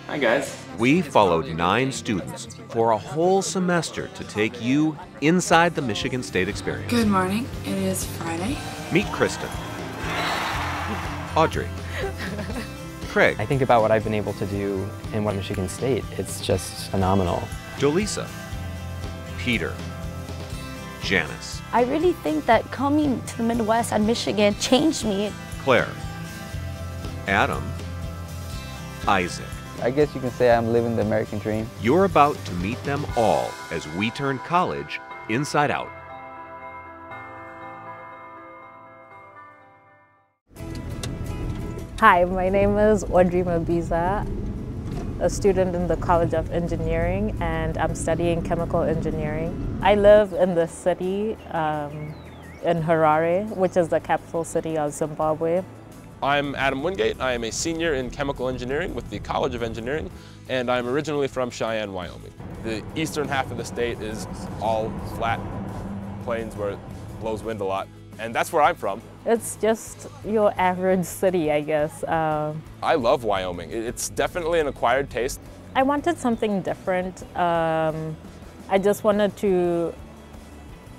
Hi, guys. We followed 9 students for a whole semester to take you inside the Michigan State experience. Good morning. It is Friday. Meet Kristen, Audrey, Craig, I think about what I've been able to do in Michigan State. It's just phenomenal. Jolisa, Peter, Janice, I really think that coming to the Midwest and Michigan changed me. Claire, Adam, Isaac. I guess you can say I'm living the American dream. You're about to meet them all as we turn college inside out. Hi, my name is Audrey Mabiza, a student in the College of Engineering, and I'm studying chemical engineering. I live in the city in Harare, which is the capital city of Zimbabwe. I'm Adam Wingate. I am a senior in chemical engineering with the College of Engineering, and I'm originally from Cheyenne, Wyoming. The eastern half of the state is all flat plains where it blows wind a lot, and that's where I'm from. It's just your average city, I guess. I love Wyoming. It's definitely an acquired taste. I wanted something different. I just wanted to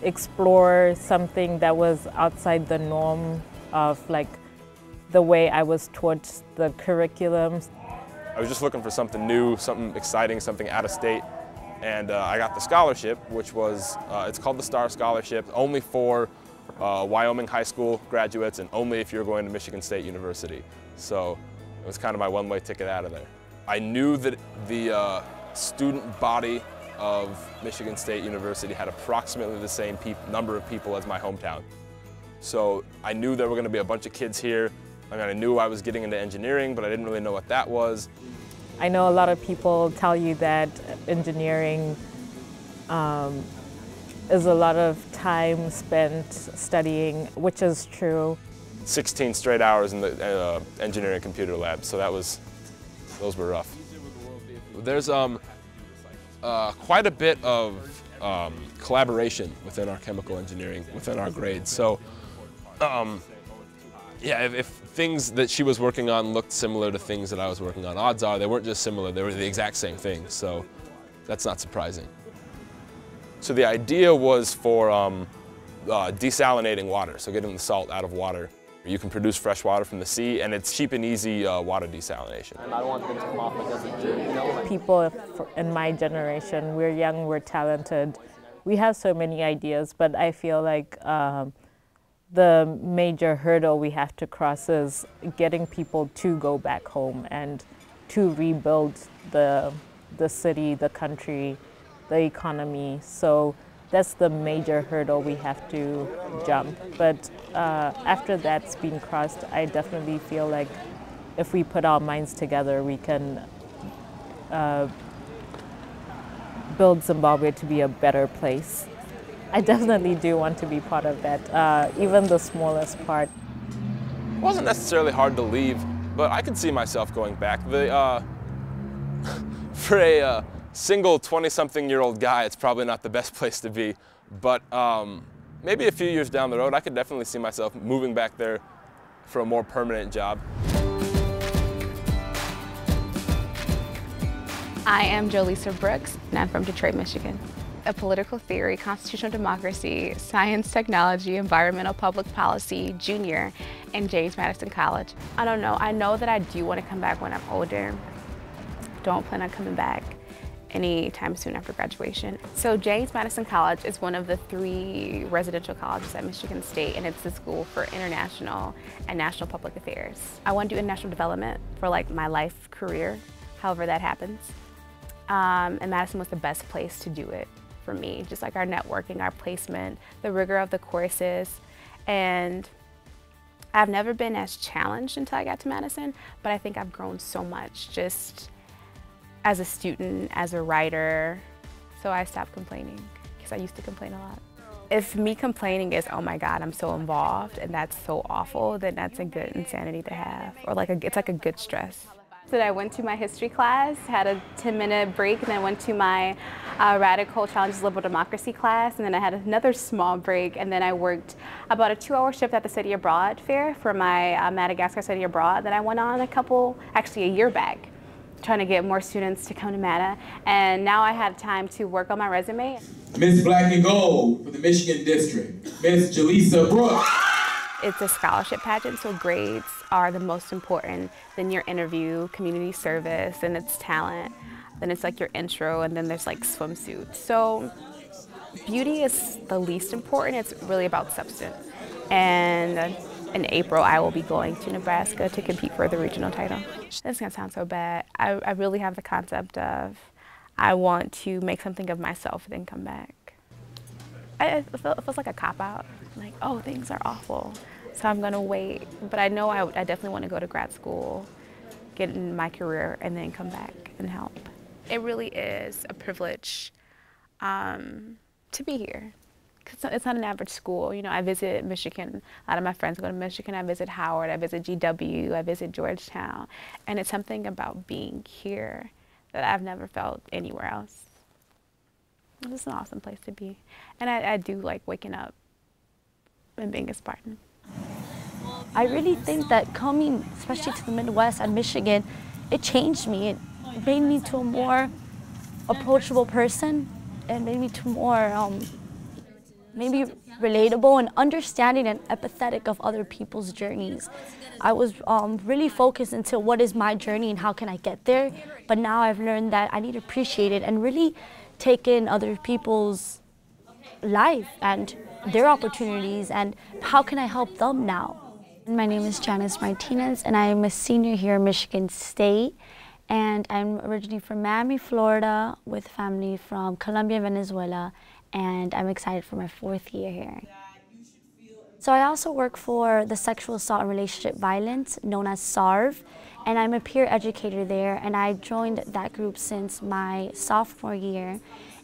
explore something that was outside the norm of like the way I was taught the curriculum. I was just looking for something new, something exciting, something out of state, and I got the scholarship, which was, it's called the STAR Scholarship, only for Wyoming high school graduates and only if you're going to Michigan State University. So it was kind of my one-way ticket out of there. I knew that the student body of Michigan State University had approximately the same number of people as my hometown. So I knew there were going to be a bunch of kids here. I mean, I knew I was getting into engineering, but I didn't really know what that was. I know a lot of people tell you that engineering is a lot of time spent studying, which is true. 16 straight hours in the engineering computer lab, so those were rough. There's quite a bit of collaboration within our chemical engineering, within our grades. So, yeah, if things that she was working on looked similar to things that I was working on, odds are they weren't just similar, they were the exact same thing, so that's not surprising. So the idea was for desalinating water, so getting the salt out of water. You can produce fresh water from the sea, and it's cheap and easy water desalination. And I don't want them to come off like as a jerk, you know? People in my generation, we're young, we're talented, we have so many ideas, but I feel like the major hurdle we have to cross is getting people to go back home and to rebuild the city, the country, the economy. So that's the major hurdle we have to jump. But after that's been crossed, I definitely feel like if we put our minds together, we can build Zimbabwe to be a better place. I definitely do want to be part of that, even the smallest part. It wasn't necessarily hard to leave, but I could see myself going back. For a single 20-something-year-old guy, it's probably not the best place to be, but maybe a few years down the road, I could definitely see myself moving back there for a more permanent job. I am Jolisa Brooks, and I'm from Detroit, Michigan. A political theory, constitutional democracy, science, technology, environmental public policy, junior in James Madison College. I don't know, I know that I do want to come back when I'm older. Don't plan on coming back anytime soon after graduation. So James Madison College is one of the 3 residential colleges at Michigan State, and it's the school for international and national public affairs. I want to do international development for like my life career, however that happens. And Madison was the best place to do it for me, just like our networking, our placement, the rigor of the courses. And I've never been as challenged until I got to Madison, but I think I've grown so much just as a student, as a writer. So I stopped complaining because I used to complain a lot. If me complaining is, oh my God, I'm so involved and that's so awful, then that's a good insanity to have, or like it's like a good stress. So I went to my history class, had a 10-minute break, and then went to my Radical Challenges Liberal Democracy class, and then I had another small break, and then I worked about a 2-hour shift at the Study Abroad fair for my Madagascar Study Abroad that I went on actually a year back. trying to get more students to come to MATA, and now I have time to work on my resume. Miss Black and Gold for the Michigan District, Miss Jolisa Brooks. It's a scholarship pageant, so grades are the most important. Then your interview, community service, and it's talent. Then it's like your intro, and then there's like swimsuits. So beauty is the least important. It's really about substance. And in April, I will be going to Nebraska to compete for the regional title. This is gonna sound so bad. I really have the concept of I want to make something of myself and then come back. It feels like a cop-out. Like, oh, things are awful, so I'm gonna wait. But I know I definitely want to go to grad school, get in my career, and then come back and help. It really is a privilege to be here. It's not an average school. You know, I visit Michigan. A lot of my friends go to Michigan. I visit Howard. I visit GW. I visit Georgetown. And it's something about being here that I've never felt anywhere else. It's an awesome place to be. And I do like waking up and being a Spartan. I really think that coming, especially to the Midwest and Michigan, it changed me. It made me to a more approachable person. It made me to more maybe relatable and understanding and empathetic of other people's journeys. I was really focused into what is my journey and how can I get there, but now I've learned that I need to appreciate it and really take in other people's life and their opportunities and how can I help them now. My name is Janice Martinez and I'm a senior here at Michigan State, and I'm originally from Miami, Florida, with family from Colombia, Venezuela, and I'm excited for my 4th year here. So I also work for the Sexual Assault and Relationship Violence, known as SARV, and I'm a peer educator there, and I joined that group since my sophomore year.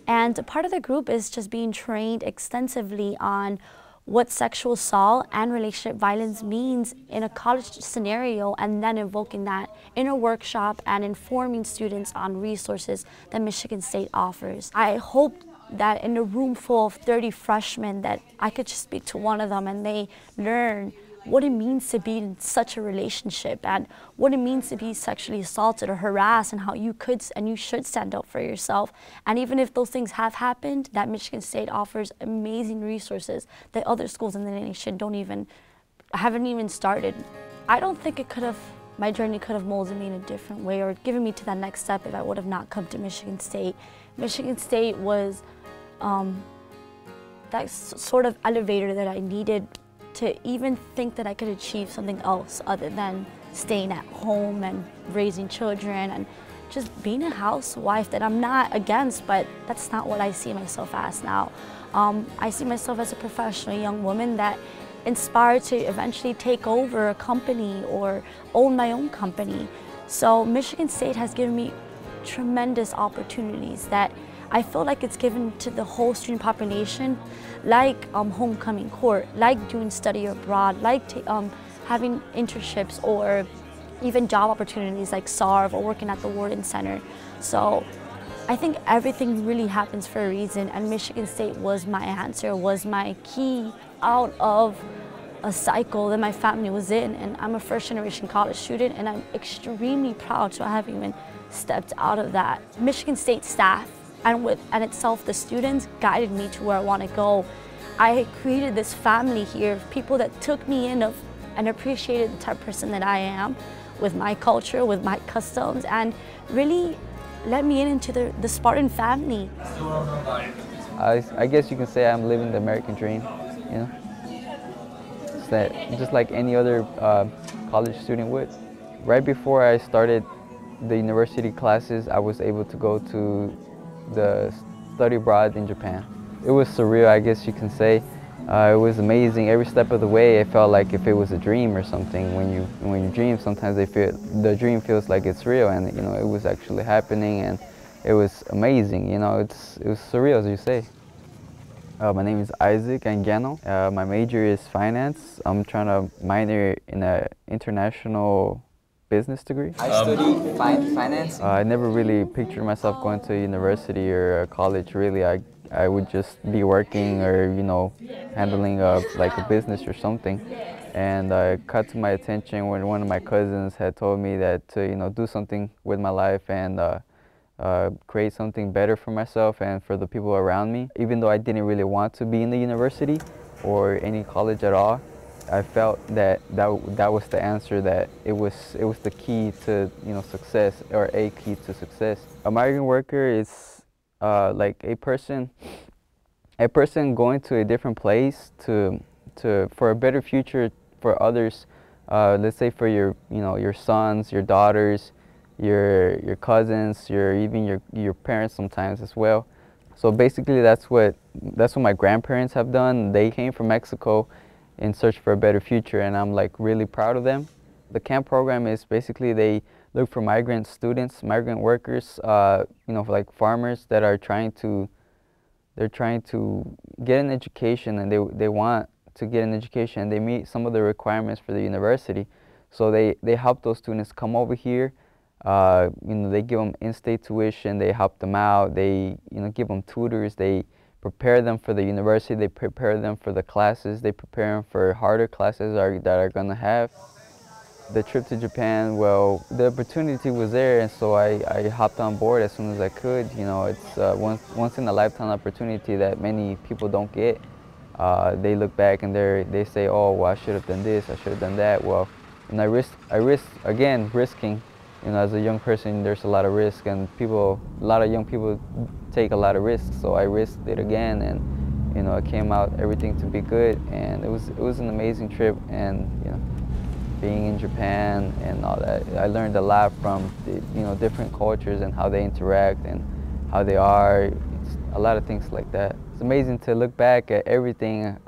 And part of the group is just being trained extensively on what sexual assault and relationship violence means in a college scenario, and then invoking that in a workshop and informing students on resources that Michigan State offers. I hope that in a room full of 30 freshmen that I could just speak to one of them and they learn what it means to be in such a relationship and what it means to be sexually assaulted or harassed, and how you could and you should stand up for yourself. And even if those things have happened, that Michigan State offers amazing resources that other schools in the nation haven't even started. I don't think my journey could have molded me in a different way or given me to that next step if I would have not come to Michigan State. Michigan State was that sort of elevator that I needed to even think that I could achieve something else other than staying at home and raising children and just being a housewife that I'm not against, but that's not what I see myself as now. I see myself as a professional young woman that inspired to eventually take over a company or own my own company. So Michigan State has given me tremendous opportunities that I feel like it's given to the whole student population, like homecoming court, like doing study abroad, like having internships or even job opportunities like SARV or working at the Warden Center. So I think everything really happens for a reason, and Michigan State was my answer, was my key out of a cycle that my family was in. And I'm a first-generation college student, and I'm extremely proud to have even stepped out of that. Michigan State staff and itself the students guided me to where I want to go. I created this family here of people that took me in and appreciated the type of person that I am, with my culture, with my customs, and really let me into the Spartan family. I guess you can say I'm living the American dream, you know? It's that just like any other college student would. Right before I started the university classes, I was able to go to the study abroad in Japan. It was surreal, I guess you can say. It was amazing. Every step of the way, it felt like if it was a dream or something. When you dream, sometimes the dream feels like it's real, and you know it was actually happening, and it was amazing. You know, it was surreal, as you say. My name is Isaac Angano. My major is finance. I'm trying to minor in an international business degree. I study finance. I never really pictured myself going to university or college, really. I would just be working or, you know, handling like a business or something. And it caught to my attention when one of my cousins had told me that to do something with my life and create something better for myself and for the people around me. Even though I didn't really want to be in the university or any college at all, I felt that was the answer, that it was the key to success, or a key to success. A migrant worker is like a person going to a different place for a better future for others. Let's say for your sons, your daughters, your cousins, even your parents sometimes as well. So basically that's what my grandparents have done. They came from Mexico in search for a better future, and I'm like really proud of them. The camp program is basically they look for migrant students, migrant workers, like farmers that are trying to get an education, and they want to get an education. They meet some of the requirements for the university, so they help those students come over here. They give them in-state tuition, they help them out, they give them tutors, they prepare them for the university, they prepare them for the classes, they prepare them for harder classes that are going to have. The trip to Japan, well, the opportunity was there, and so I hopped on board as soon as I could. It's once in a lifetime opportunity that many people don't get. They look back and they say, oh, well, I should have done this, I should have done that. Well, and I risked again, risking. As a young person, there's a lot of risk, and a lot of young people take a lot of risks. So I risked it again, and it came out everything to be good, and it was an amazing trip. And being in Japan and all that, I learned a lot from different cultures and how they interact and how they are. It's a lot of things like that. It's amazing to look back at everything,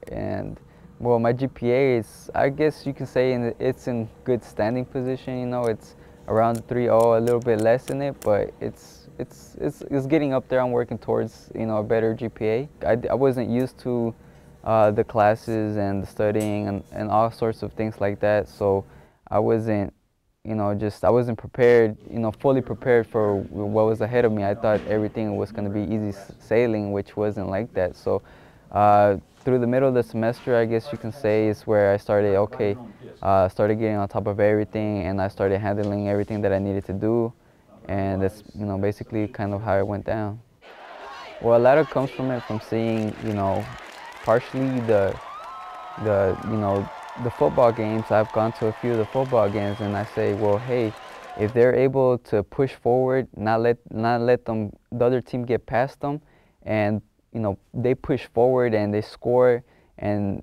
and well, my GPA is, I guess you can say, it's in good standing position. It's around 3.0, a little bit less than it, but it's getting up there. I'm working towards a better GPA. I wasn't used to the classes and the studying and all sorts of things like that, so I wasn't I wasn't prepared, fully prepared for what was ahead of me. I thought everything was going to be easy sailing, which wasn't like that. So through the middle of the semester, I guess you can say, is where I started, started getting on top of everything, and I started handling everything that I needed to do, and that's basically kind of how it went down. Well, a lot of comes from seeing partially the football games. I've gone to a few of the football games, and I say, well, hey, if they're able to push forward, not let the other team get past them, and they push forward and they score, and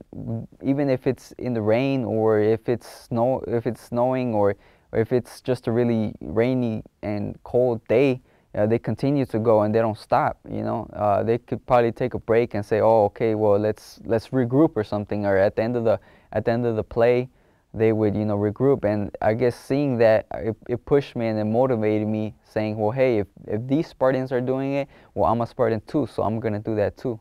even if it's in the rain, or if it's snowing, or if it's just a really rainy and cold day, they continue to go and they don't stop. They could probably take a break and say, oh, okay, well, let's regroup or something, or at the end of the play, they would regroup. And I guess seeing that, it pushed me and it motivated me, saying, well, hey, if these Spartans are doing it, well, I'm a Spartan too, so I'm gonna do that too.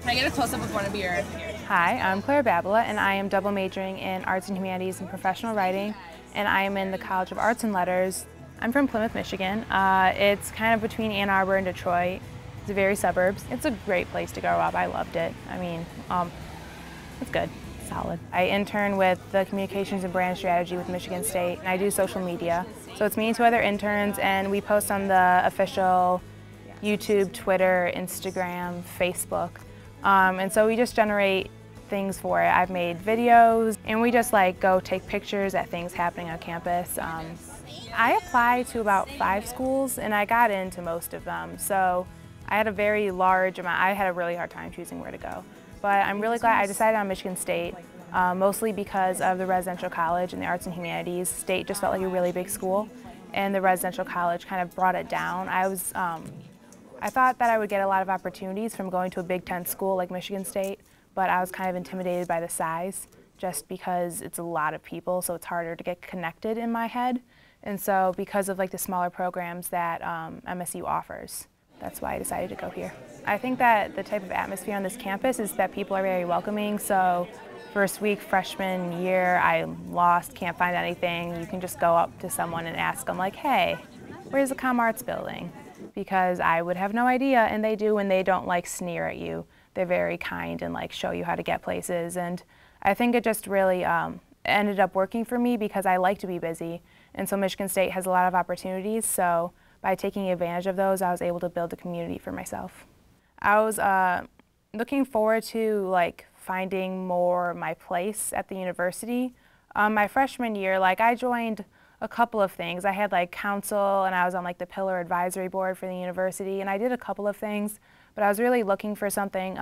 Can I get a close-up of one of your... Hi, I'm Claire Babila, and I am double majoring in Arts and Humanities and Professional Writing, and I am in the College of Arts and Letters. I'm from Plymouth, Michigan. It's kind of between Ann Arbor and Detroit. It's very suburbs. It's a great place to grow up. I loved it. I mean, it's good. Solid. I intern with the Communications and Brand Strategy with Michigan State, and I do social media. So it's me and two other interns, and we post on the official YouTube, Twitter, Instagram, Facebook. And so we just generate things for it. I've made videos, and we just go take pictures at things happening on campus. I applied to about 5 schools, and I got into most of them. So I had a very large amount. I had a really hard time choosing where to go. But I'm really glad I decided on Michigan State, mostly because of the residential college and the arts and humanities. State just felt like a really big school, and the residential college kind of brought it down. I thought that I would get a lot of opportunities from going to a Big Ten school like Michigan State, but I was kind of intimidated by the size, just because it's a lot of people, so it's harder to get connected in my head. And so because of the smaller programs that MSU offers, that's why I decided to go here. I think that the type of atmosphere on this campus is that people are very welcoming. So first week, freshman year, I lost, can't find anything. You can just go up to someone and ask them hey, where's the Comm Arts building? Because I would have no idea, and they do, and they don't sneer at you. They're very kind and show you how to get places. And I think it just really ended up working for me because I like to be busy. And so Michigan State has a lot of opportunities, so by taking advantage of those, I was able to build a community for myself. I was looking forward to like finding more my place at the university. My freshman year, like I joined a couple of things. I had like council and I was on like the pillar advisory board for the university, and I did a couple of things, but I was really looking for something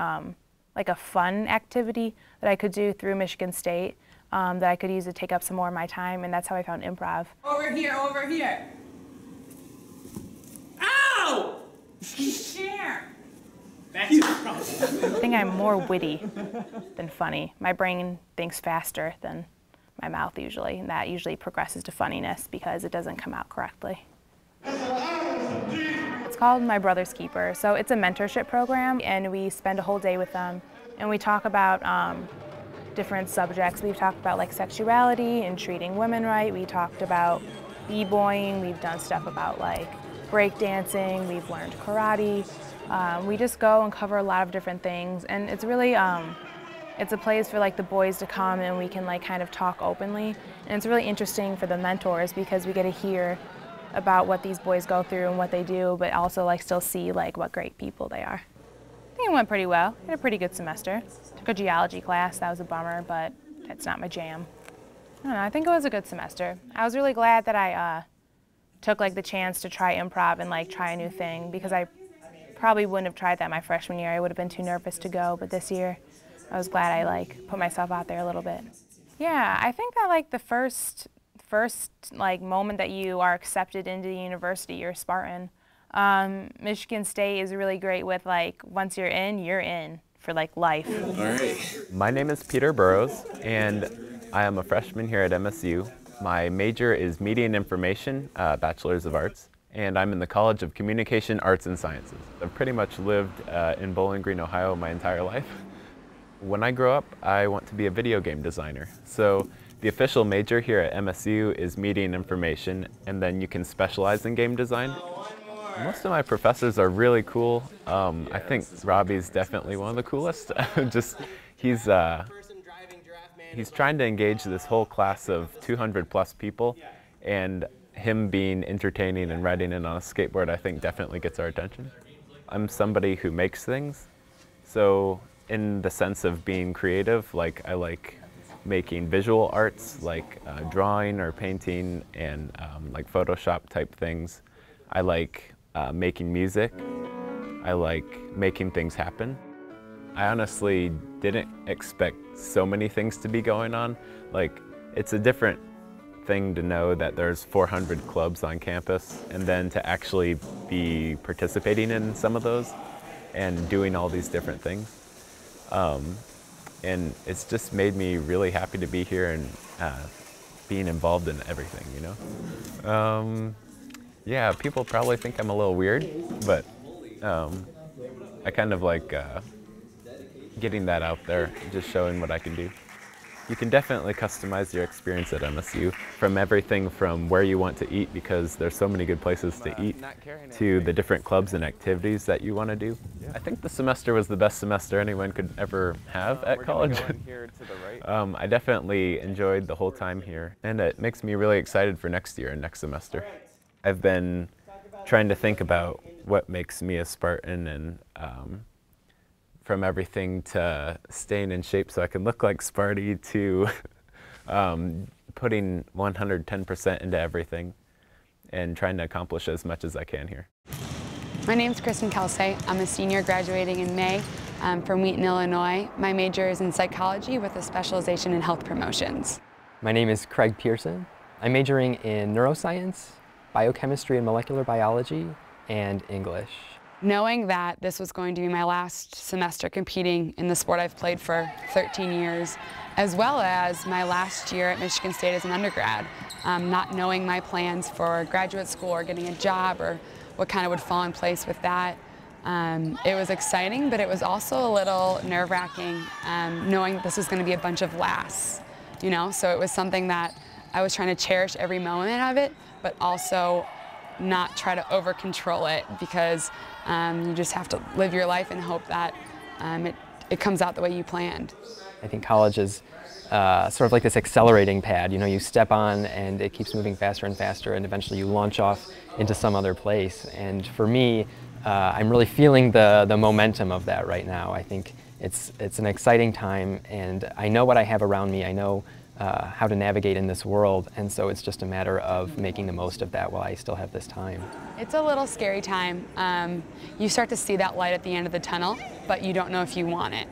like a fun activity that I could do through Michigan State that I could use to take up some more of my time, and that's how I found improv. Over here, over here. Ow! Share. I think I'm more witty than funny. My brain thinks faster than my mouth usually, and that usually progresses to funniness because it doesn't come out correctly. It's called My Brother's Keeper. So it's a mentorship program, and we spend a whole day with them, and we talk about different subjects. We've talked about like sexuality and treating women right. We talked about b-boying. We've done stuff about like breakdancing. We've learned karate. We just go and cover a lot of different things, and it's really it's a place for like the boys to come and we can like kind of talk openly, and it's really interesting for the mentors because we get to hear about what these boys go through and what they do, but also like still see like what great people they are. I think it went pretty well. I had a pretty good semester. Took a geology class. That was a bummer, but that's not my jam. I don't know, I think it was a good semester. I was really glad that I took like the chance to try improv and like try a new thing, because I probably wouldn't have tried that my freshman year. I would have been too nervous to go, but this year I was glad I like put myself out there a little bit. Yeah, I think that like the first like moment that you are accepted into the university, you're a Spartan. Michigan State is really great with like once you're in for like life. All right. My name is Peter Burrows, and I am a freshman here at MSU. My major is Media and Information, Bachelor's of Arts, and I'm in the College of Communication, Arts and Sciences. I've pretty much lived in Bowling Green, Ohio my entire life. When I grow up, I want to be a video game designer. So the official major here at MSU is Media and Information, and then you can specialize in game design. Most of my professors are really cool. I think Robbie's definitely one of the coolest. He's trying to engage this whole class of 200 plus people, and him being entertaining and riding in on a skateboard, I think definitely gets our attention. I'm somebody who makes things, so in the sense of being creative, like I like making visual arts, like drawing or painting, and like Photoshop type things. I like making music. I like making things happen. I honestly didn't expect so many things to be going on. Like, it's a different thing to know that there's 400 clubs on campus, and then to actually be participating in some of those and doing all these different things. And it's just made me really happy to be here and being involved in everything, you know? Yeah, people probably think I'm a little weird, but I kind of like getting that out there, just showing what I can do. You can definitely customize your experience at MSU, from everything from where you want to eat, because there's so many good places to eat, to the different clubs and activities that you want to do. I think the semester was the best semester anyone could ever have at college. I definitely enjoyed the whole time here, and it makes me really excited for next year and next semester. I've been trying to think about what makes me a Spartan, and from everything to staying in shape so I can look like Sparty, to putting 110% into everything and trying to accomplish as much as I can here. My name's Kristen Kelsey. I'm a senior graduating in May from Wheaton, Illinois. My major is in psychology with a specialization in health promotions. My name is Craig Pearson. I'm majoring in neuroscience, biochemistry and molecular biology, and English. Knowing that this was going to be my last semester competing in the sport I've played for 13 years, as well as my last year at Michigan State as an undergrad, not knowing my plans for graduate school or getting a job or what kind of would fall in place with that. It was exciting, but it was also a little nerve-wracking, knowing that this was going to be a bunch of lasts, you know? So it was something that I was trying to cherish every moment of it, but also not try to over-control it, because you just have to live your life and hope that it comes out the way you planned. I think college is sort of like this accelerating pad. You know, you step on and it keeps moving faster and faster, and eventually you launch off into some other place. And for me, I'm really feeling the momentum of that right now. I think it's an exciting time, and I know what I have around me. I know how to navigate in this world, and so it's just a matter of making the most of that while I still have this time. It's a little scary time. You start to see that light at the end of the tunnel, but you don't know if you want it.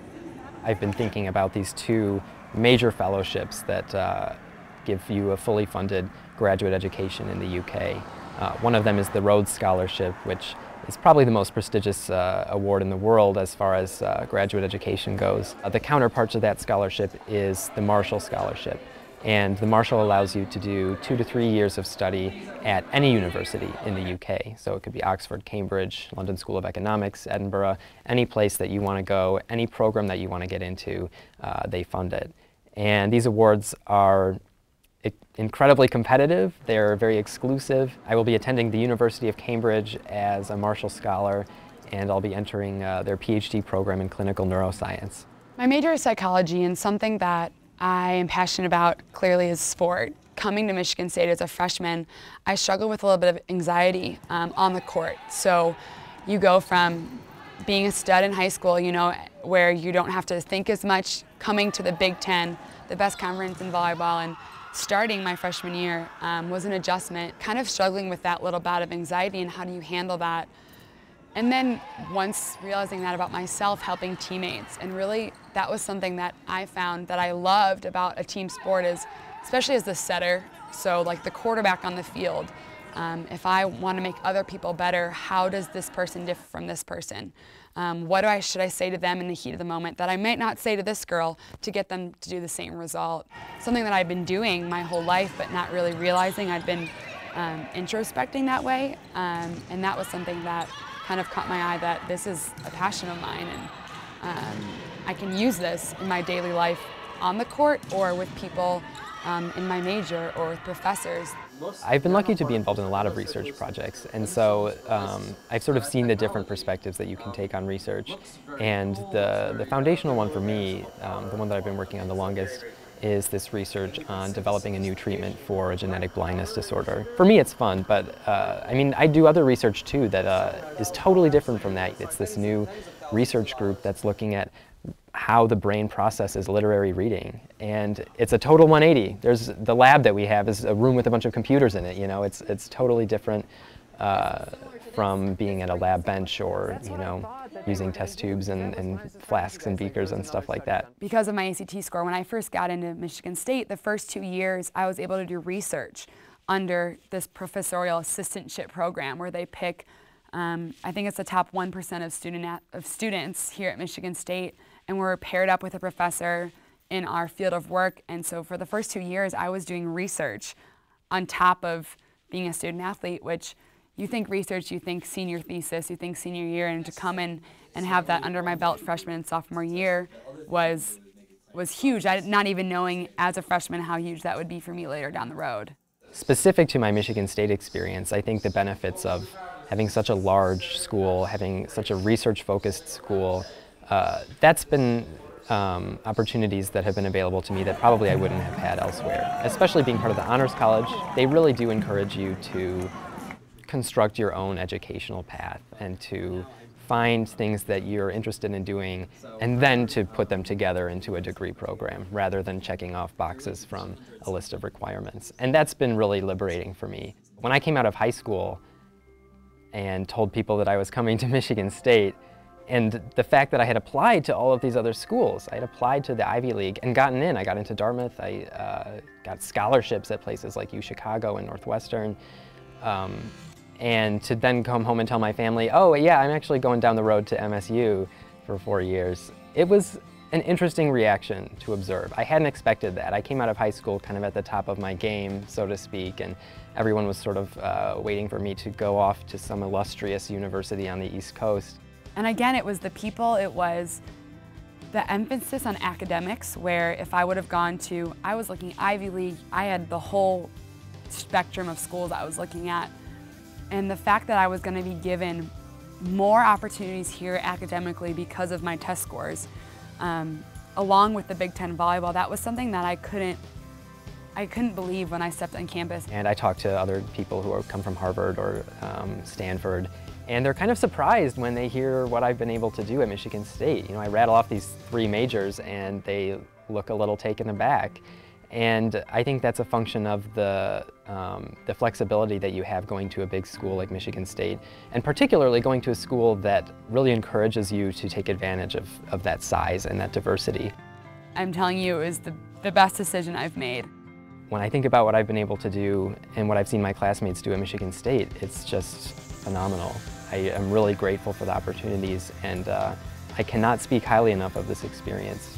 I've been thinking about these two major fellowships that give you a fully funded graduate education in the UK. One of them is the Rhodes Scholarship, which is probably the most prestigious award in the world as far as graduate education goes. The counterpart to that scholarship is the Marshall Scholarship. And the Marshall allows you to do 2 to 3 years of study at any university in the UK. So it could be Oxford, Cambridge, London School of Economics, Edinburgh, any place that you want to go, any program that you want to get into, they fund it. And these awards are incredibly competitive. They're very exclusive. I will be attending the University of Cambridge as a Marshall Scholar, and I'll be entering their PhD program in clinical neuroscience. My major is psychology, and something that I am passionate about clearly is sport. Coming to Michigan State as a freshman, I struggled with a little bit of anxiety on the court. So you go from being a stud in high school, you know, where you don't have to think as much, coming to the Big Ten, the best conference in volleyball, and starting my freshman year was an adjustment, kind of struggling with that little bout of anxiety and how do you handle that. And then once realizing that about myself, helping teammates, and really that was something that I found that I loved about a team sport is, especially as the setter, so like the quarterback on the field, if I want to make other people better, how does this person differ from this person? What should I say to them in the heat of the moment that I might not say to this girl to get them to do the same result? Something that I've been doing my whole life but not really realizing I've been introspecting that way, and that was something that kind of caught my eye, that this is a passion of mine, and I can use this in my daily life on the court or with people in my major or with professors. I've been lucky to be involved in a lot of research projects, and so I've sort of seen the different perspectives that you can take on research. And the foundational one for me, the one that I've been working on the longest, is this research on developing a new treatment for a genetic blindness disorder. For me it's fun, but I mean, I do other research too that is totally different from that. It's this new research group that's looking at how the brain processes literary reading, and it's a total 180. There's the lab that we have is a room with a bunch of computers in it. You know, it's totally different from being at a lab bench or, you know, using test tubes and flasks and beakers and stuff like that. Because of my ACT score, when I first got into Michigan State, the first 2 years I was able to do research under this professorial assistantship program where they pick, I think it's the top 1% of students here at Michigan State, and we're paired up with a professor in our field of work. And so for the first 2 years, I was doing research on top of being a student athlete, which you think research, you think senior thesis, you think senior year, and to come in and have that under my belt freshman and sophomore year was huge. Not even knowing as a freshman how huge that would be for me later down the road. Specific to my Michigan State experience, I think the benefits of having such a large school, having such a research-focused school, that's been opportunities that have been available to me that probably I wouldn't have had elsewhere. Especially being part of the Honors College, they really do encourage you to construct your own educational path and to find things that you're interested in doing and then to put them together into a degree program rather than checking off boxes from a list of requirements. And that's been really liberating for me. When I came out of high school and told people that I was coming to Michigan State, and the fact that I had applied to all of these other schools, I had applied to the Ivy League and gotten in. I got into Dartmouth, I got scholarships at places like UChicago and Northwestern. And to then come home and tell my family, oh yeah, I'm actually going down the road to MSU for 4 years. It was an interesting reaction to observe. I hadn't expected that. I came out of high school kind of at the top of my game, so to speak, and everyone was sort of waiting for me to go off to some illustrious university on the East Coast. And again, it was the people, it was the emphasis on academics, where if I would have gone to, I was looking Ivy League, I had the whole spectrum of schools I was looking at. And the fact that I was going to be given more opportunities here academically because of my test scores, along with the Big Ten volleyball, that was something that I couldn't believe when I stepped on campus. And I talked to other people who come from Harvard or Stanford, and they're kind of surprised when they hear what I've been able to do at Michigan State. You know, I rattle off these 3 majors and they look a little taken aback. And I think that's a function of the flexibility that you have going to a big school like Michigan State, and particularly going to a school that really encourages you to take advantage of that size and that diversity. I'm telling you, it was the best decision I've made. When I think about what I've been able to do and what I've seen my classmates do at Michigan State, it's just phenomenal. I am really grateful for the opportunities, and I cannot speak highly enough of this experience.